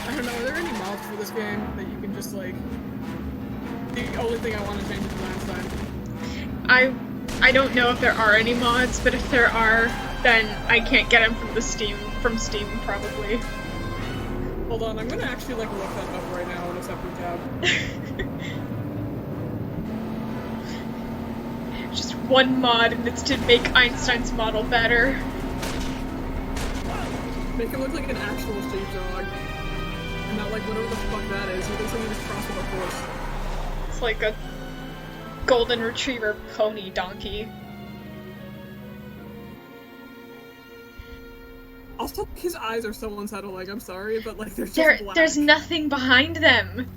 I don't know, are there any mods for this game that you can just, like... The only thing I want to change is Landstein. I don't know if there are any mods, but if there are, then I can't get them from Steam probably. Hold on, I'm gonna actually, like, look that up right now in a separate tab. Just one mod, and it's to make Einstein's model better. Make him look like an actual sheepdog. And not like whatever the fuck that is. He looks like he just crossed with a horse. It's like a golden retriever pony donkey. Also, his eyes are so unsettling, I'm sorry, but like they're just black. There's nothing behind them.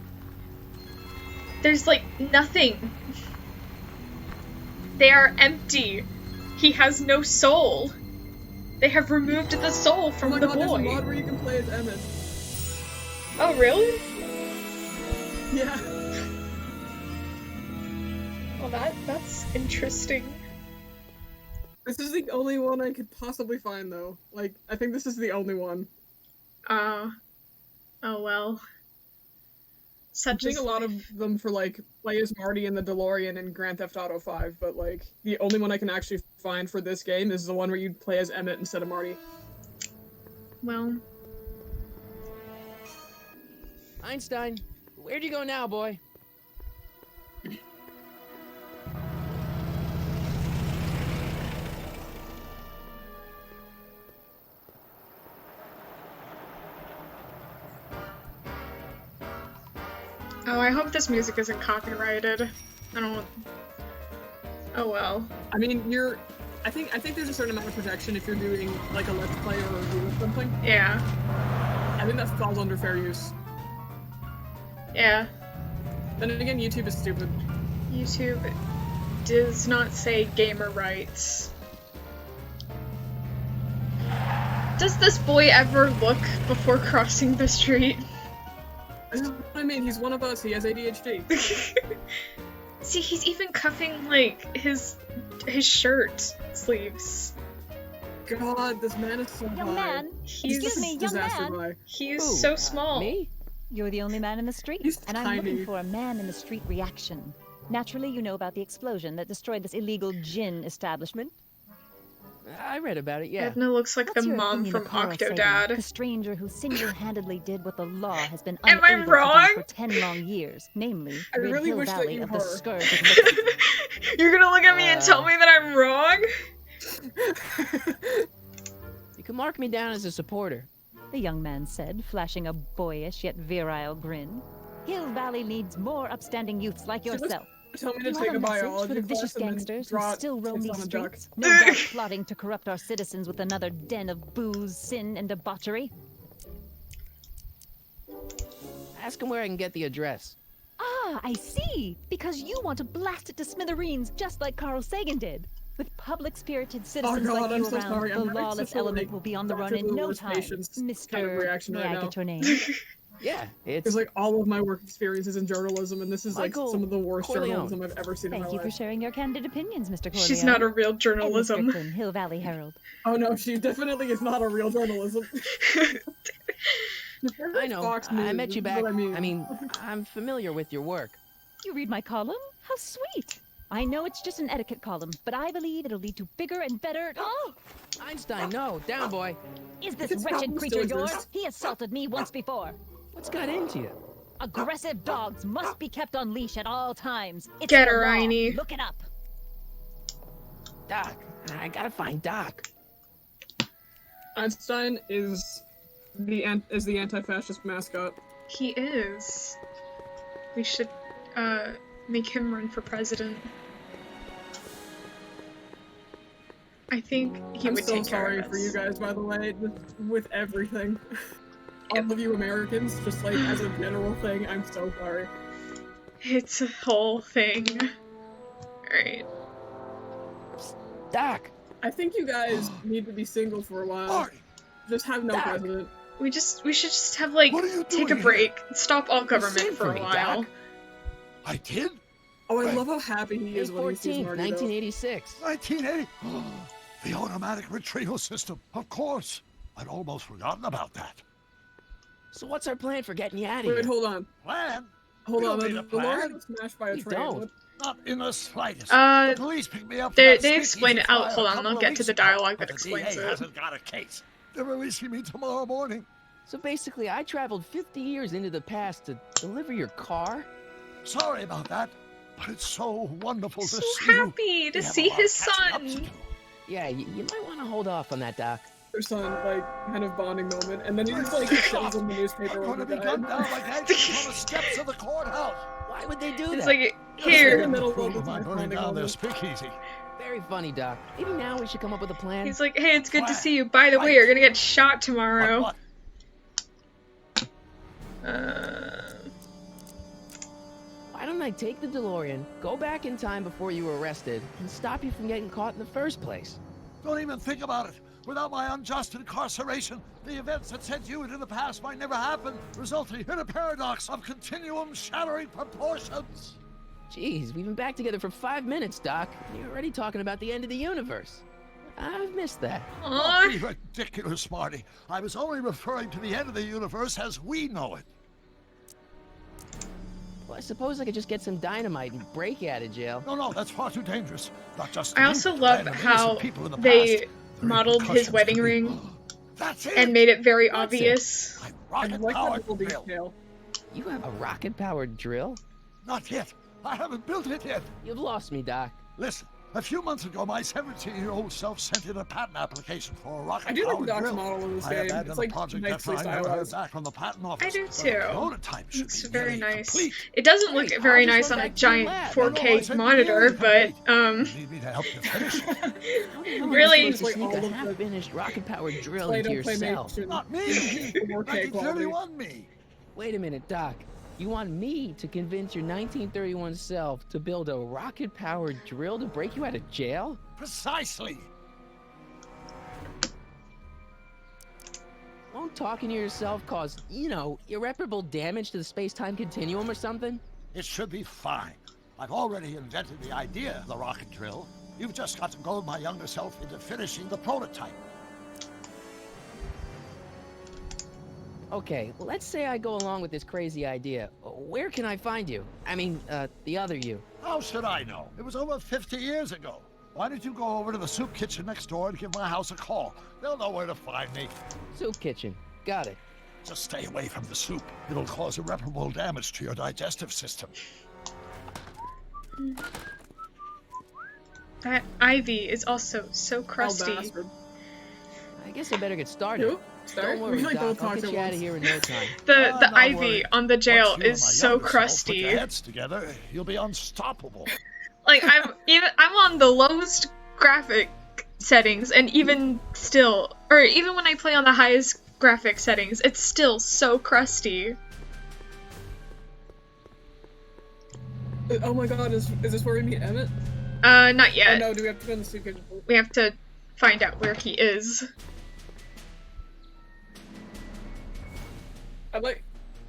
There's like nothing. They are empty. He has no soul. They have removed the soul from the boy. There's a mod where you can play as Emmett. Oh, really? Yeah. Well, that's interesting. This is the only one I could possibly find, though. Like, I think this is the only one. Oh well. I'm seeing a lot of them for, like, play as Marty in the DeLorean in Grand Theft Auto 5, but, like, the only one I can actually find for this game is the one where you play as Emmett instead of Marty. Well... Einstein, where'd you go now, boy? Oh, I hope this music isn't copyrighted. I don't... Oh well. I mean, I think there's a certain amount of protection if you're doing, like, a Let's Play or a review of something. Yeah. I think that falls under fair use. Yeah. Then again, YouTube is stupid. YouTube does not say gamer rights. Does this boy ever look before crossing the street? This is what I mean, he's one of us, he has ADHD. See, he's even cuffing, like, his shirt sleeves. God, this man is so Young high. man, He's excuse me, young man. High. He is Ooh, so small. Me? You're the only man in the street, He's and I'm tiny. looking for a man-in-the-street reaction. Naturally, you know about the explosion that destroyed this illegal gin establishment. I read about it, yeah. Edna looks like What's the your mom opinion from of Carl Sagan, Octodad. the stranger who single-handedly did what the law has been Am I unable wrong? to do for 10 long years, namely, I rid really Hill wish that Valley you of the were. scourge of liquor. You're gonna look at me and tell me that I'm wrong? You can mark me down as a supporter. The young man said, flashing a boyish yet virile grin. Hill Valley needs more upstanding youths like yourself. Tell me to You take have a a message biology for the vicious class and then gangsters who draw still roam tits these on a duck. streets, no doubt plotting to corrupt our citizens with another den of booze, sin, and debauchery. Ask him where I can get the address. Ah, I see! Because you want to blast it to smithereens just like Carl Sagan did. With public-spirited citizens God, like I'm you so around, sorry. I'm the having lawless such a, element like, will be on the run Dr. in no Lewis time. patience Mr. kind of reaction May right I now. get your name? Yeah, it's... Because, like, all of my work experiences in journalism, and this is, like, Michael some of the worst Corleone. journalism I've ever seen in Thank my you for life. sharing your candid opinions, Mr. Corleone. She's not a real And journalism. Mr. Quinn, Hill Valley Herald. Oh no, she definitely is not a real journalism. I know, Fox I News, met you is back... what I mean. I'm familiar with your work. You read my column? How sweet! I know it's just an etiquette column, but I believe it'll lead to bigger and better... Oh! Einstein, no, down, boy. Is this It's wretched not creature still yours? exist. He assaulted me once before. What's got into you? Aggressive dogs must be kept on leash at all times. It's Get the her, law. Einie. Look it up. Doc. I gotta find Doc. Einstein is the anti-fascist mascot. He is. We should, make him run for president. I think he I'm would so take care sorry of us. for you guys, by the way, with everything. All of you Americans, just like as a general thing, I'm so sorry. It's a whole thing. Alright. Doc. I think you guys need to be single for a while. Marty, Just have no Doc. president. We should just have, like, What are you take a doing break. Stop all You government sing for a me, while. Doc. I did? Oh, I Right. love how happy he is May when he sees 14th, Marty, though. 1986. 1980? The automatic retrieval system, of course. I'd almost forgotten about that. So what's our plan for getting you out of here? Wait, hold on. Plan? Hold We on. don't The need a plan. DeLorean was smashed by a We train. don't. What- Not in the slightest. Uh, The police picked me up. they explain it. Hold on, I'll get to the dialogue that The explains DA it. hasn't got a case. They're releasing me tomorrow morning. So basically, I traveled 50 years into the past to deliver your car? Sorry about that, but it's so wonderful to So see you. happy to We have a see lot of his catching up to son. do. Yeah, you might want to hold off on that, Doc. Their son, like, kind of bonding moment, and then he just like shows him the newspaper I'm when going he to be gunned died. down like hanging on the steps of the courthouse. Why would they do It's that? like, In the here. middle Prove of I'm the burning bonding down their moment. speakeasy. Very funny, Doc. Maybe now we should come up with a plan. He's like, hey, it's good to Plan. see you. By the way, Right. you're gonna get shot But tomorrow. what? Why don't I take the DeLorean, go back in time before you were arrested, and stop you from getting caught in the first place? Don't even think about it. Without my unjust incarceration, the events that sent you into the past might never happen, resulting in a paradox of continuum-shattering proportions. Jeez, we've been back together for 5 minutes, Doc, and you're already talking about the end of the universe. I've missed that. Don't be Aw. ridiculous, Marty. I was only referring to the end of the universe as we know it. Well, I suppose I could just get some dynamite and break you out of jail. No, that's far too dangerous. Not just I to also you, love but how innocent people in the they past. The modeled his repercussions wedding could be- ring That's it. and made it very That's it. obvious. My I like that rocket-powered little drill. detail. You have a rocket-powered drill? Not yet. I haven't built it yet. You've lost me, Doc. Listen, a few months ago, my 17-year-old self sent in a patent application for a I do like rocket-powered Doc's drill. model in this I game. abandoned It's the like project nicely after I never heard stylized. back from the patent office. I do but the too. prototype should It's be very nearly nice. complete. It doesn't look Great, very I'll just nice run on a back to your giant lab. No, I 4K said monitor, nearly but complete. You need me to help you finish it. How the hell Really? am I It's supposed like to all sneak a of the half-finished rocket-powered drill Play-Doh into yourself? claymation Not me. in 4K quality. 1931 me. Wait a minute, Doc. You want me to convince your 1931 self to build a rocket-powered drill to break you out of jail? Precisely. Won't talking to yourself cause, irreparable damage to the space-time continuum or something? It should be fine. I've already invented the idea of the rocket drill. You've just got to goad my younger self into finishing the prototype. Okay, well, let's say I go along with this crazy idea. Where can I find you? I mean, the other you. How should I know? It was over 50 years ago. Why don't you go over to the soup kitchen next door and give my house a call? They'll know where to find me. Soup kitchen. Got it. Just stay away from the soup. It'll cause irreparable damage to your digestive system. that ivy is also so Oh, crusty. bastard. I guess I better get started. Who? Sorry? Don't worry, We like Doc. both I'll talked get at you out once. of here in no time. The Not ivy worried. on the jail Once you and is my so younger self crusty. Put your heads together, you'll be unstoppable. Like I'm on the lowest graphic settings, and even still, or even when I play on the highest graphic settings, it's still so crusty. Oh my god, is this where we meet Emmett? Not Oh yet. no, do we have to go in the soup kitchen? We have to find out where he is.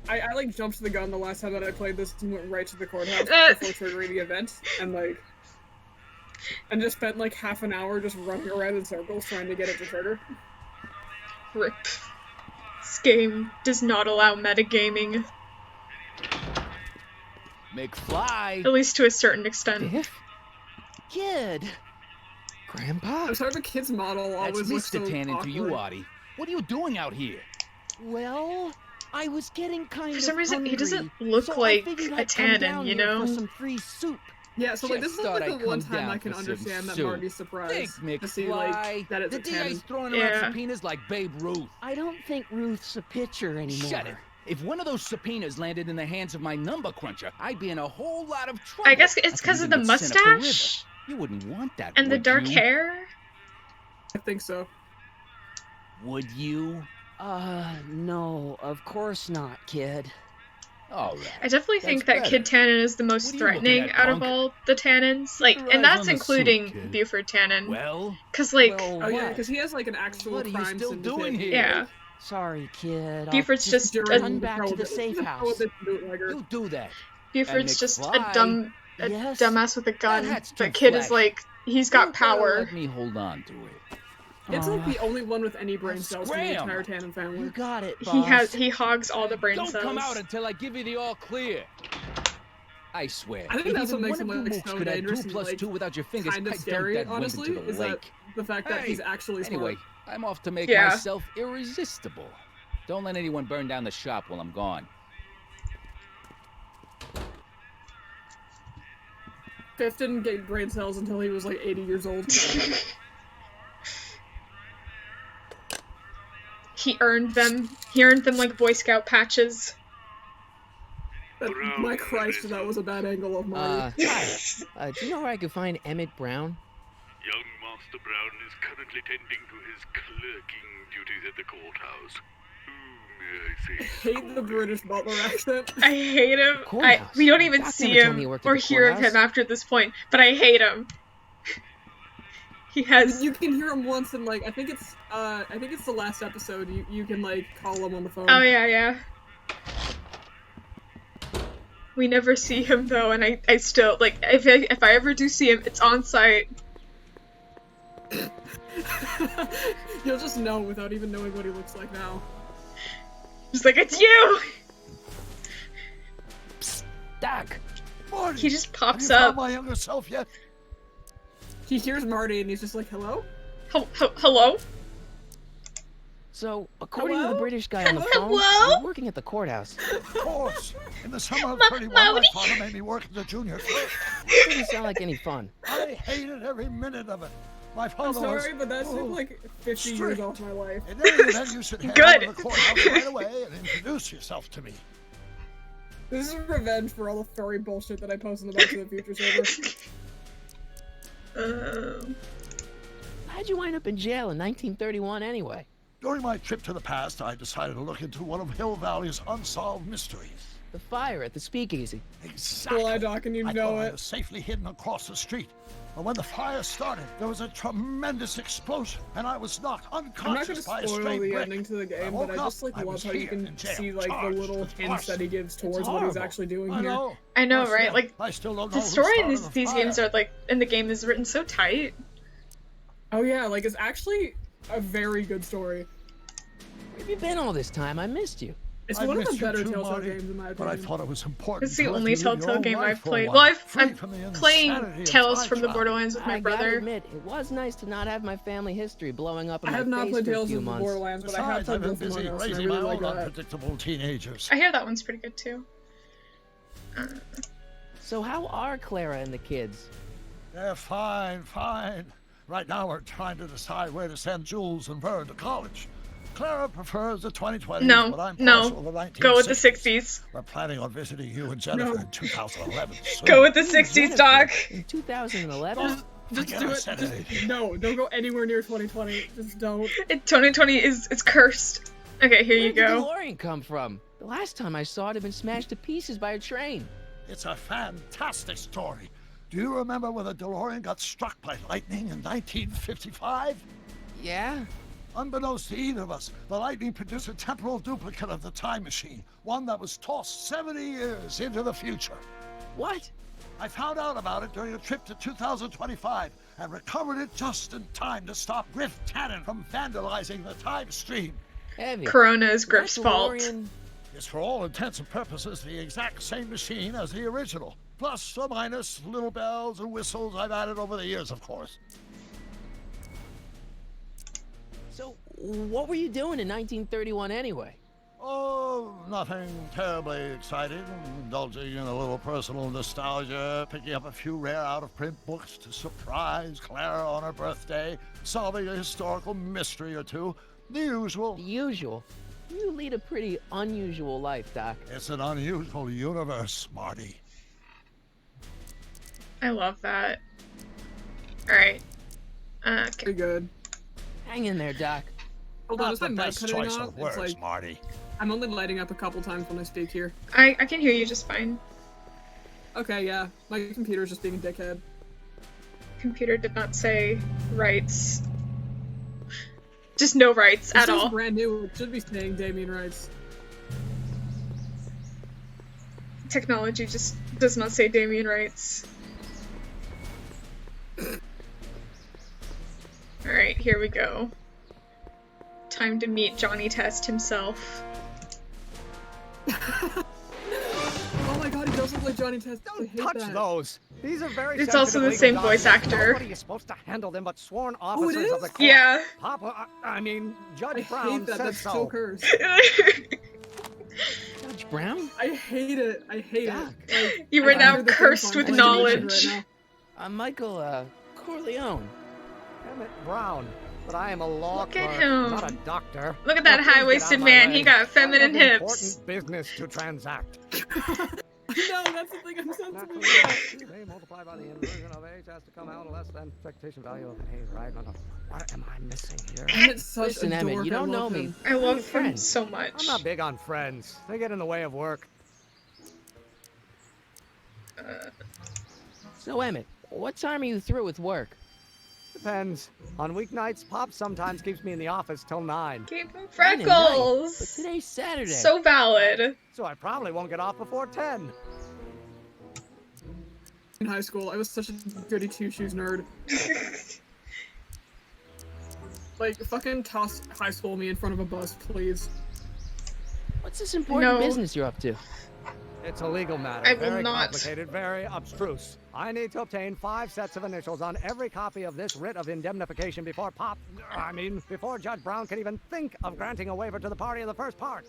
I like jumped the gun the last time that I played this and went right to the courthouse before triggering the event, and just spent like half an hour just running around in circles trying to get it to trigger. Rip. This game does not allow metagaming, McFly! at least to a certain extent. Biff? Kid! Grandpa? I'm sorry, the kid's model That's always looks so Mr. Tannen for you, awkward. Artie. What are you doing out here? Well, I was getting kind For of some reason, he doesn't hungry, look so I like figured a I'd come Tannen, down you here know? For some free soup. Yeah, so like Just this is thought like I'd the one come time down I can for some understand that soup. Marty's surprised Think, to see McFly. like that it's The a DA's 10. throwing Yeah. around subpoenas like Babe Ruth. I don't think Ruth's a pitcher anymore. Shut it. If one of those subpoenas landed in the hands of my number cruncher, I'd be in a whole lot of trouble. I guess it's could because of even the get sent up the river. mustache You wouldn't want that, and the would dark you? hair. I think so. Would you? No, of course not, kid. All right. I definitely think that That's Kid Tannen is the most What are you looking threatening at, out of punk? all the Tannens. Like, your and eyes that's on the soup, including kid. Buford Tannen. Well, Cause like, Well, Oh yeah, what? because he has like an actual what are you crime still syndicate. doing here? yeah, Sorry, kid. I'll Buford's just During run the back to the prohibition- safe house. prohibition bootlegger. You do that. Buford's And just a McFly- Yes? dumbass with a gun. hat's But too Kid is flashy. like, he's got You better power. Let me hold on to it. It's like the only one with any brain Oh, cells in the scram. entire Tannen You family. got it, boss. He hogs all the brain Don't cells. come out until I give you the all clear. I swear, I think if that's what even makes one him of you like mooks so could add dangerous 2 and, plus like, 2 without your fingers, kind of I'd scary, dump that honestly, into the is lake. that the fact that he's actually smart. Anyway, I'm off to make Yeah. myself irresistible. Don't let anyone burn down the shop while I'm gone. Fifth didn't get brain cells until he was like 80 years old. He earned them. He earned them like Boy Scout patches. My Christ, that was a bad angle of mine. Hi. Do you know where I can find Emmett Brown? Young Master Brown is currently tending to his clerking duties at the courthouse. Who may I say? I hate the British butler accent. I hate him. Courthouse. We don't even Doc see never told me him he worked at or the hear of courthouse. him after this point, but I hate him. He has. You can hear him once in like I think it's the last episode. You can like call him on the phone. Oh yeah. We never see him though, and I still like if I ever do see him, it's on site. You'll just know without even knowing what he looks like now. Just like, it's you! Doc. Marty, He just pops have you up. found my younger self yet? He hears Marty and he's just like, hello? Hello? So, according to Hello? the British guy on the phone, Hello? you're working at the courthouse. Of course. In the summer of Ma- 31, my Marty? father made me work as a junior clerk. Doesn't sound like any fun. I hated every minute of it. My I'm father was... sorry, but that took like 50 years strict. off my life. In any event, you should head Good. over to the courthouse right away and introduce yourself to me. This is revenge for all the furry bullshit that I post in the Back to the Future server. How'd you wind up in jail in 1931 anyway? During my trip to the past, I decided to look into one of Hill Valley's unsolved mysteries. The fire at the speakeasy. Exactly. Well, Doc, and you I know thought I it. was safely hidden across the street. But when the fire started, there was a tremendous explosion, and I was knocked I'm not unconscious gonna by a spoil stray the brick. ending to the When game, woke but I just like up, I love was how you here can in jail, see like the charged little with hints that he arson. gives towards It's what he's horrible. actually doing I here. know. I know, Once right? again, Like, I still don't know the who story in started the these games fire. are like, in the game is written so tight. Oh yeah, like it's actually a very good story. Where have you been all this time? I missed you. It's I one of the missed you better too, Telltale Marty, games in my But I opinion. thought it was important. This is the to let only you live your Telltale own game life I've for a played. while, Well, free I'm from the playing insanity of Tales time from the travel. Borderlands with my I gotta brother. admit, it was nice to not have my family history blowing up in I my have not face played for a Tales few of the months. Borderlands, but I have Besides, I've played been Wolf Among busy Us, and I raising really my like own that. unpredictable teenagers. I hear that one's pretty good too. So how are Clara and the kids? They're fine, fine. Right now we're trying to decide where to send Jules and Vern to college. Clara prefers the 2020s, No, but I'm no. partial to the 1960s. Go with the 60s. We're planning on visiting you and Jennifer No. in 2011. soon. Go with the 60s, Doc. In 2011? Just Forget do I it. said Just, anything. no, don't go anywhere near 2020. Just don't. 2020 is cursed. Okay, here you Where did the go. DeLorean come from? The last time I saw it had been smashed to pieces by a train. It's a fantastic story. Do you remember when the DeLorean got struck by lightning in 1955? Yeah? Unbeknownst to either of us, the lightning produced a temporal duplicate of the time machine, one that was tossed 70 years into the future. What? I found out about it during a trip to 2025 and recovered it just in time to stop Griff Tannen from vandalizing the time stream. Heavy. Corona is That Griff's fault. DeLorean- It's for all intents and purposes the exact same machine as the original. Plus or minus little bells and whistles I've added over the years, of course. So, what were you doing in 1931 anyway? Oh, nothing terribly exciting. Indulging in a little personal nostalgia, picking up a few rare out-of-print books to surprise Clara on her birthday, solving a historical mystery or two. The usual. The usual. You lead a pretty unusual life, Doc. It's an unusual universe, Marty. I love that. Alright. Okay. Pretty good. Hang in there, Doc. Hold on, Not is my the mic best cutting choice out? of words, It's like Marty. I'm only lighting up a couple times when I speak here. I can hear you just fine. Okay, yeah, my computer's just being a dickhead. Computer did not say rights. Just no rights This at is all. brand new. It should be saying Damien rights. Technology just does not say Damien rights. Alright, here we go. Time to meet Johnny Test himself. Oh my god, he does look like Johnny Test. I Don't hate touch that. those. These are very It's also the sensitive same voice actor. Nobody is supposed to handle them but sworn officers of the court. Yeah. Papa, I mean, I Judge Brown hate that. says That's so. so cursed. Judge Brown? I hate it. I hate Doc. it. Like, You were I can now hear the theme cursed song with playing in my head knowledge. right now. I'm Michael, Corleone. Emmett Brown, but I am a law Look at clerk, him. not a doctor. Look at that Now, please get out high-waisted of my man. way. He got I feminine have hips. important business to transact. No, that's the thing I'm Naturally, sensitive A multiplied by the inversion of H has to come out less than expectation value of A, right? No, no. What am I missing here? Emmett's such Listen, a Emmett, dork. you don't I know love me. him. I love him friend. so much. I'm not big on friends. They get in the way of work. So, Emmett, what time are you through with work? Depends. On weeknights, Pop sometimes keeps me in the office till 9. Gave him 9 at night, freckles. But today's Saturday. So valid. So I probably won't get off before 10. In high school, I was such a goody two-shoes nerd. Like, fucking toss high school me in front of a bus, please. What's this important No. business you're up to? It's a legal matter. I will very not. complicated, very abstruse. I need to obtain 5 sets of initials on every copy of this writ of indemnification before before Judge Brown can even think of granting a waiver to the party in the first part.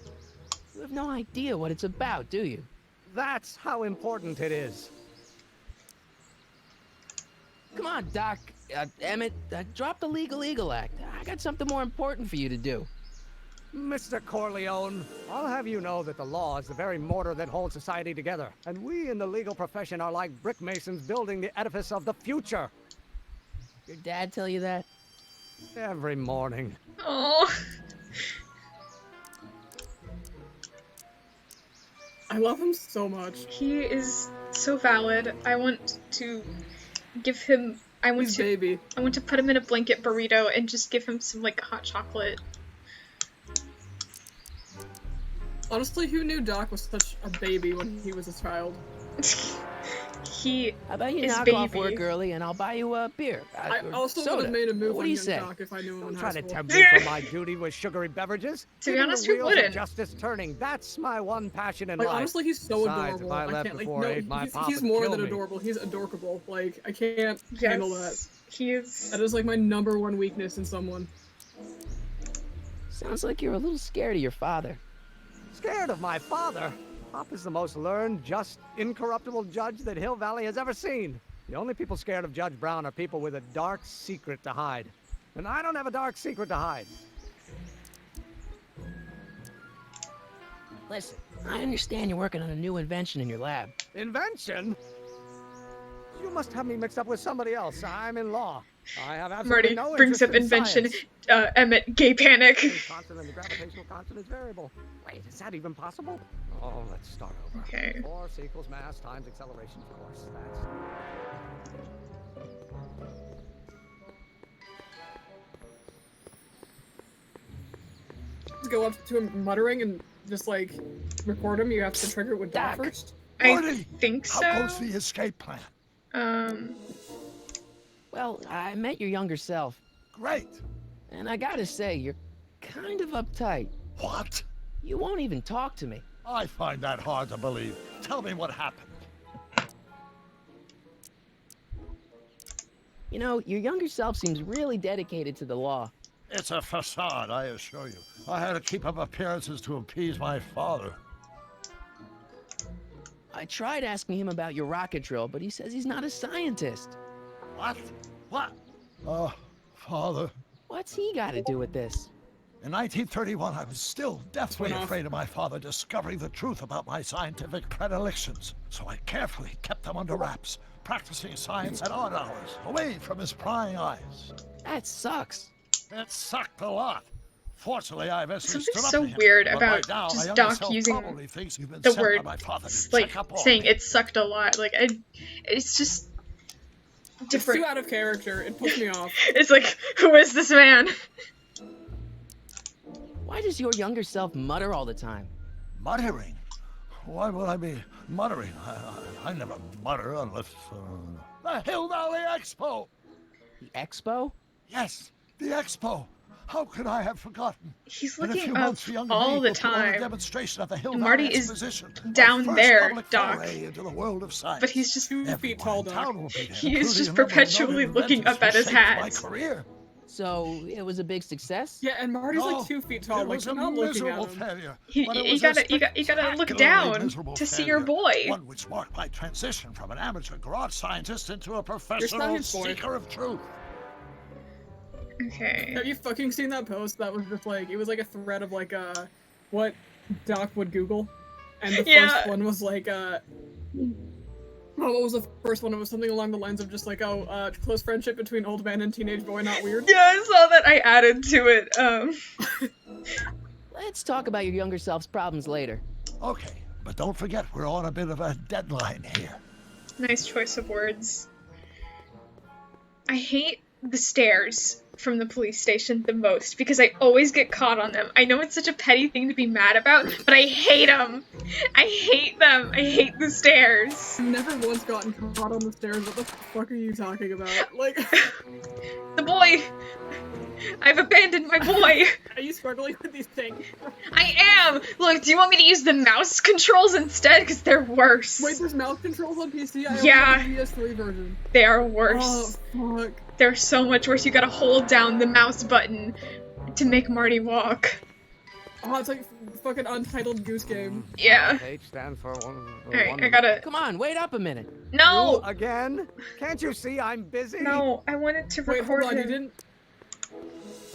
You have no idea what it's about, do you? That's how important it is. Come on, Doc. Emmett, drop the Legal Eagle Act. I got something more important for you to do. Mr. Corleone, I'll have you know that the law is the very mortar that holds society together, and we in the legal profession are like brick masons building the edifice of the future. Your dad tell you that? Every morning. Oh. I love him so much. He is so valid. I want to give him. I want His to. baby. I want to put him in a blanket burrito and just give him some like hot chocolate. Honestly, who knew Doc was such a baby when he was a child? He How about you is knock baby. off work early and I'll buy you a beer? I or also soda. would have made a move What on do you young say? Doc if I knew him Don't in try high to school. tempt me from my duty with sugary beverages. To be Keeping honest, the who wheels of wouldn't? justice turning. That's my one passion in Like, life. honestly, he's so Besides, adorable. if I I left can't, like, before no, 8, my he's pop would more kill than me. adorable. He's adorkable. Like, I can't handle that. Yes, he is. That is, like, my #1 weakness in someone. Sounds like you're a little scared of your father. Scared of my father? Pop is the most learned, just, incorruptible judge that Hill Valley has ever seen. The only people scared of Judge Brown are people with a dark secret to hide. And I don't have a dark secret to hide. Listen, I understand you're working on a new invention in your lab. Invention? You must have me mixed up with somebody else. I'm in law. I have absolutely Marty no brings interest up in invention. science. Emmett, gay panic. The constant and the gravitational constant is variable. Wait, is that even possible? Oh, let's start over. Okay. Force equals mass times acceleration, of course. That's... Just go up to him muttering and just, like, record him. You have to trigger it with Doc Doc. first. I Marty, think so. how goes the escape plan? Well, I met your younger self, Great. and I gotta say, you're kind of uptight. What? You won't even talk to me. I find that hard to believe. Tell me what happened. You know, your younger self seems really dedicated to the law. It's a facade, I assure you. I had to keep up appearances to appease my father. I tried asking him about your rocket drill, but he says he's not a scientist. What? What? Oh, father. What's he got to do with this? In 1931, I was still deathly Went off. afraid of my father discovering the truth about my scientific predilections, so I carefully kept them under wraps, practicing science at odd hours, away from his prying eyes. That sucks. It sucked a lot. Fortunately, I eventually Something stood up so to him, weird but about right now, my just younger Doc self using probably thinks you've been the sent word, by my father to like check up on saying me. it sucked a lot. Like it's just It's different. too out of character. It puts me off. It's like, who is this man? Why does your younger self mutter all the time? Muttering? Why would I be muttering? I never mutter unless... the Hill Valley Expo! The expo? Yes, The expo! How could I have forgotten? He's In a looking few up months, the young all lady the will put on a time. demonstration at the Hill And Valley Marty is Exposition. My down first there, public Doc. foray into the world of science. But he's just 2 feet Everyone tall, in Doc. town will be there, He is including just a number of perpetually noted looking inventors up at who his shaped my hats. career. So it was a big success? Yeah, and Marty's No, like 2 feet tall. It Like, was a I'm not looking at miserable him. failure. You but it you was gotta a you gotta look spectacularly down miserable to see your failure. boy. One which marked my transition from an amateur garage scientist into a professional science boy. seeker of truth. Okay. Have you fucking seen that post? That was just like, it was like a thread of like, what Doc would Google. And the Yeah. first one was like, oh, what was the first one? It was something along the lines of just like, close friendship between old man and teenage boy, not weird. Yeah, I saw that. I added to it. Let's talk about your younger self's problems later. Okay, but don't forget we're on a bit of a deadline here. Nice choice of words. I hate the stairs from the police station the most because I always get caught on them. I know it's such a petty thing to be mad about, but I hate them. I hate them. I hate the stairs. I've never once gotten caught on the stairs. What the fuck are you talking about? Like, The boy. I've abandoned my boy. are you struggling with these things? I am. Look, do you want me to use the mouse controls instead? Because they're worse. Wait, there's mouse controls on PC? I only Yeah. have the PS3 version. They are worse. Oh, fuck. They're so much worse. You gotta hold down the mouse button to make Marty walk. Oh, it's like fucking Untitled Goose Game. Yeah. H stands for one. Alright, I gotta. Come on, wait up a minute. No! You again? Can't you see I'm busy? No, I wanted to Wait, record hold on, you him. didn't...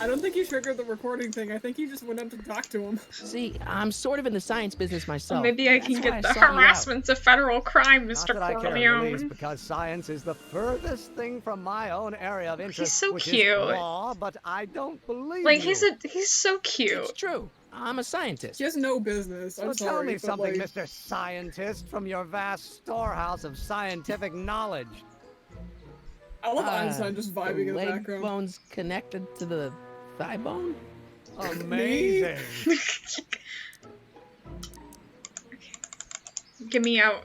I don't think you triggered the recording thing. I think you just went up to talk to him. See, I'm sort of in the science business myself. Maybe I can That's why get the sought you out. harassment's a federal crime, Not Mr. that I care in the least, Corleone. because science is the furthest thing from my own area of interest, so which cute. is law, but I don't believe Like, you. he's so cute. It's true. I'm a scientist. He has no business. So I'm tell sorry, me but, something, like, Mr. Scientist, from your vast storehouse of scientific knowledge. I love Einstein just vibing in the leg background. bone's connected to the thigh bone? Amazing. Get me out.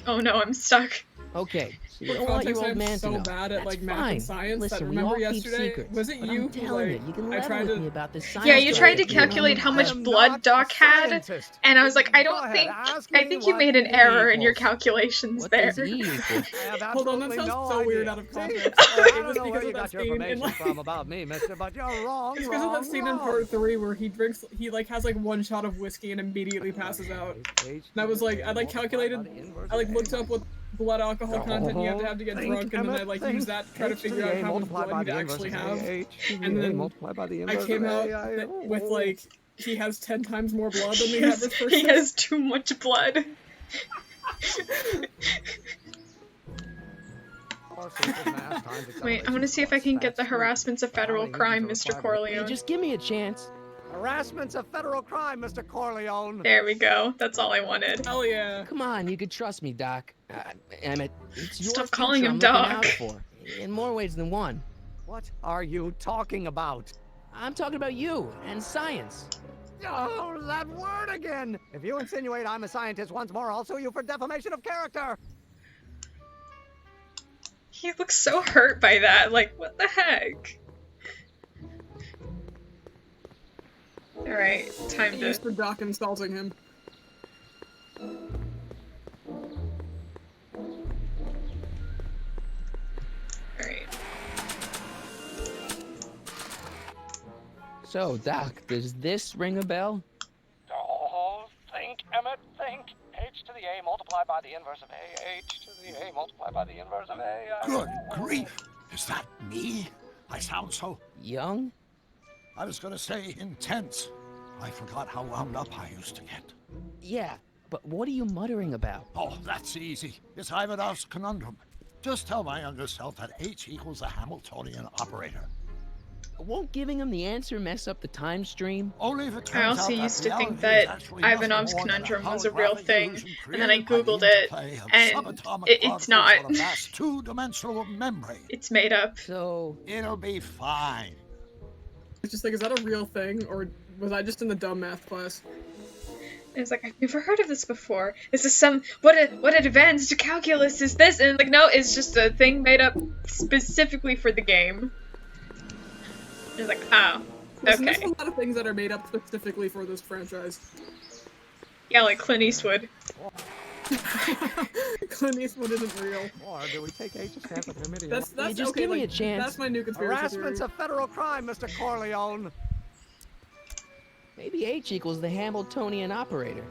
Oh no, I'm stuck. Okay, so you For don't want your context, old I'm man so to know. bad at That's like math fine. and science Listen, that we remember all keep yesterday? secrets, Was it but you I'm who, telling like, you, you can I level tried with to... me about this science Yeah, you stuff tried to if you want. calculate how much I am blood not Doc a had, scientist. and I was like, I Go don't ahead, think. ask I me think you what made an E error in your equals. calculations What there. does E equal? I have Hold on, that absolutely sounds no so idea. weird out of See, context. I It don't was know because where you of that got your scene in, information like... from about me, mister, but you're wrong, It's because of that scene in wrong. part 3 where he drinks, he like has like one shot of whiskey and immediately passes out. And I was like, I like calculated, I like looked up what blood alcohol content you have to get drunk, and then I like used that to try to figure out how much blood you actually have. And then I came out with like, he has 10 times more blood than the average person. He has too much blood. Wait, I want to see if I can get the harassment's a federal crime, Mr. Hey, Corleone. just give me a chance. Harassment's a federal crime, Mr. Corleone. There we go. That's all I wanted. Hell yeah. Come on, you could trust me, Doc. Emmett, it's your Stop calling future him I'm looking Doc. out for, in more ways than one. What are you talking about? I'm talking about you and science. Oh, that word again! If you insinuate I'm a scientist once more, I'll sue you for defamation of character. He looks so hurt by that. Like, what the heck? Alright, time He to... used for Doc insulting him. Alright. So, Doc, does this ring a bell? Oh, think, Emmett, think. H to the A multiplied by the inverse of A. H to the A multiplied by the inverse of A. Good grief! Is that me? I sound so... Young? I was gonna say intense. I forgot how wound up I used to get. Yeah, but what are you muttering about? Oh, that's easy. It's Ivanhoe's conundrum. Just tell my younger self that H equals the Hamiltonian operator. Won't giving him the answer mess up the time stream? Only if it I turns also out used to reality think is that actually nothing Ivanov's more than conundrum was a real holographic thing, illusion and then I created by the googled it, interplay of and subatomic it's particles not. on a vast two-dimensional membrane. It's made up. So, It'll be fine. It's just like, is that a real thing, or was I just in the dumb math class? And it's like, I've never heard of this before. Is this some, what advanced calculus is this? And like, no, it's just a thing made up specifically for the game. It's like, oh, Listen, there's okay. a lot of things that are made up specifically for this franchise. Yeah, like Clint Eastwood. Clint Eastwood isn't real. Or do we take H to stand for the committee? That's just okay, give me like, a chance. That's my new conspiracy Harassment's theory. a federal crime, Mr. Corleone. Maybe H equals the Hamiltonian operator.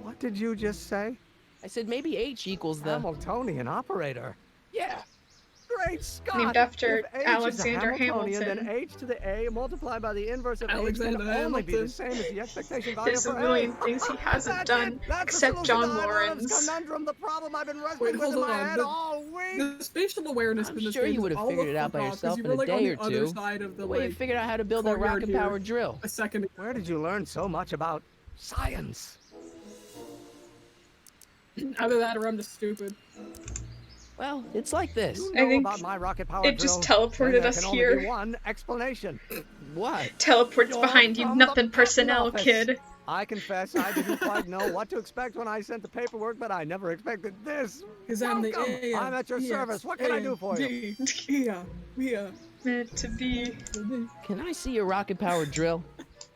What did you just say? I said maybe H equals the... Hamiltonian operator. Yeah. Great Scott! Named after If H Alexander is a Hamiltonian, Hamilton. then H to the A multiplied by the inverse of Alexander H can only be the Hamilton. same as the expectation value There's a for million A. things he hasn't That's done it. That's except the John solution to Ireland's Lawrence. conundrum, the problem I've been wrestling Wait, with hold in my on. head all week. The spatial awareness I'm in this sure game you would is have all figured the it out by fuck off, 'cause yourself you in were, a like, on day the or other two. side of the, Well, you like, figured out how to build that courtyard rocket-powered here drill. a second ago. Where did you learn so much about science? Either that or I'm just stupid. Well, it's like this. You I know think about my rocket-powered it just drill, teleported and there us can only here. be one explanation. What? Teleports You're behind you, from the nothing patent personnel, office. kid. I confess I didn't quite know what to expect when I sent the paperwork, but I never expected this. Because I'm the Welcome. A. I'm at your service. What can I do for you? Yeah. Meant to be. Can I see your rocket-powered drill?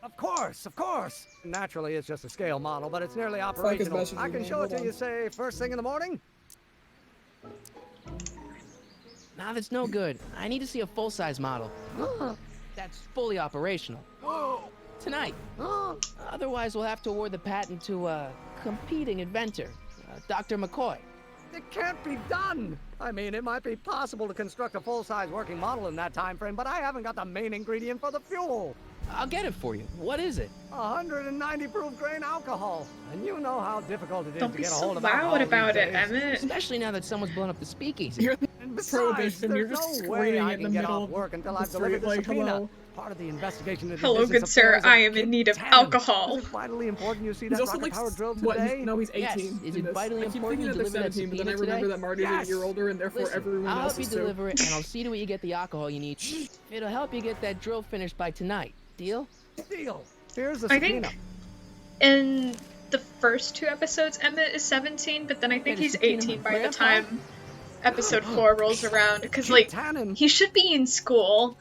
Of course, of course. Naturally, it's just a scale model, but it's nearly operational. messaging I can me. show it Hold to on. you, say, first thing in the morning. Nah, that's no good. I need to see a full-size model. That's fully operational. Tonight. Otherwise, we'll have to award the patent to a competing inventor, Dr. McCoy. It can't be done. I mean, it might be possible to construct a full-size working model in that time frame, but I haven't got the main ingredient for the fuel. I'll get it for you. What is it? 190 proof grain alcohol. And you know how difficult it is Don't to be get a so hold of alcohol loud these about it, days. Emmett. Especially now that someone's blown up the speakeasy. You're And besides, Prohibition, you're there's just no way screaming I in the can get middle off of work until the I've delivered street, the like, subpoena. hello. Part of the investigation into Hello, business good sir. affairs I am in Kid need of Tannen. alcohol. Is it vitally important you see He's that also like, rocket-powered drill what, today? no, he's 18. Yes. Is in it this. vitally I keep important thinking you that they're deliver that 17, but then I subpoena remember today? that Marty's Yes. 8 year older, and therefore Listen, everyone I'll else help you is too. deliver it, and I'll see to it you get the alcohol you need. It'll help you get that drill finished by tonight. Deal? Deal. Here's the I subpoena. think in the first 2 episodes, Emmett is 17, but then I think Better he's subpoena 18 my by the grandpa? time episode 4 rolls around. Because, Kid like, Tannen. he should be in school.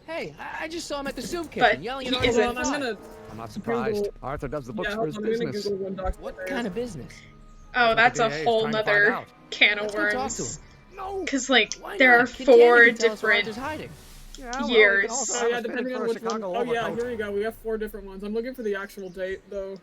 Hey, I just saw him at the soup But kitchen yelling at he our isn't. Hold on, I'm gonna. I'm not surprised. Google- Arthur does the books Yeah, for hold his on, I'm gonna business. Google when Dr. What Claire kind is. of business? Oh, what that's the a DA is whole trying to find nother out. can of Let's go talk to worms. him. No. Because, like, Why there not? are Kid 4 Tannen can tell us where different. Arthur's hiding. Yeah, well, we years. can also Oh have yeah, a fitted depending for on a which one. Chicago Oh yeah, overcoat. here we go. We have 4 different ones. I'm looking for the actual date though.